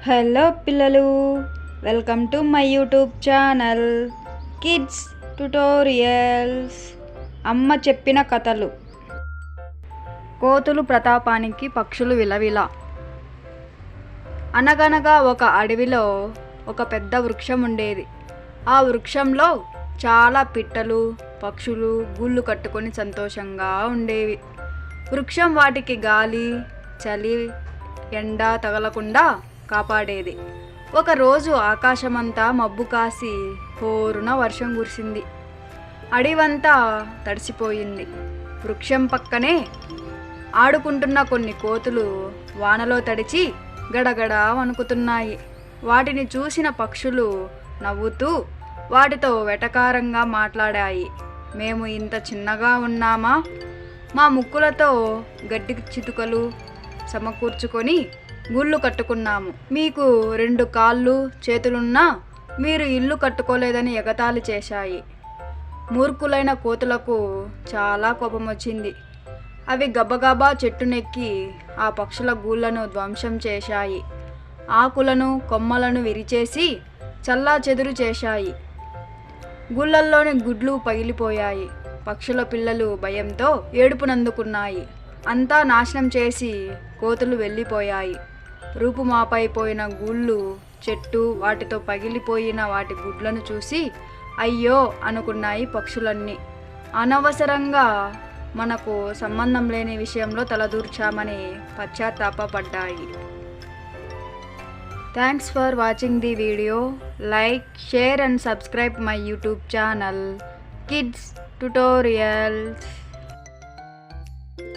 Hello పిల్లలు, welcome to my YouTube channel kids tutorials. అమ్మ చెప్పిన కథలు. కోతులు ప్రతాపానికి పక్షులు విలవిల. అనగనగా ఒక అడవిలో ఒక పెద్ద వృక్షం ఉండేది. ఆ వృక్షంలో చాలా పిట్టలు, పక్షులు గూళ్ళు కట్టుకొని సంతోషంగా ఉండేవి. వృక్షం వాటికి గాలి, చలి, ఎండ తగలకుండా కాపాడేది. ఒకరోజు ఆకాశమంతా మబ్బు కాసి హోరున వర్షం కురిసింది. అడివంతా తడిసిపోయింది. వృక్షం పక్కనే ఆడుకుంటున్న కొన్ని కోతులు వానలో తడిచి గడగడ వణుకుతున్నాయి. వాటిని చూసిన పక్షులు నవ్వుతూ వాటితో వెటకారంగా మాట్లాడాయి. మేము ఇంత చిన్నగా ఉన్నామా? మా ముక్కులతో గడ్డి చితుకలు సమకూర్చుకొని గూళ్ళు కట్టుకున్నాము. మీకు 2 కాళ్ళు చేతులున్నా మీరు ఇల్లు కట్టుకోలేదని ఎగతాళి చేశాయి. మూర్ఖులైన కోతులకు చాలా కోపం వచ్చింది. అవి గబగబా చెట్టునెక్కి ఆ పక్షుల గూళ్ళను ధ్వంసం చేశాయి. ఆకులను, కొమ్మలను విరిచేసి చల్లా చెదురు చేశాయి. గూళ్ళల్లోని గుడ్లు పగిలిపోయాయి. పక్షుల పిల్లలు భయంతో ఏడుపునందుకున్నాయి. అంతా నాశనం చేసి కోతులు వెళ్ళిపోయాయి. రూపుమాపైపోయిన గూళ్ళు, చెట్టు, వాటితో పగిలిపోయిన వాటి గుడ్లను చూసి అయ్యో అనుకున్నాయి పక్షులన్నీ. అనవసరంగా మనకు సంబంధం లేని విషయంలో తలదూర్చామని పశ్చాత్తాపపడ్డాయి. Thanks for watching the video. Like, share and subscribe my YouTube channel kids tutorials.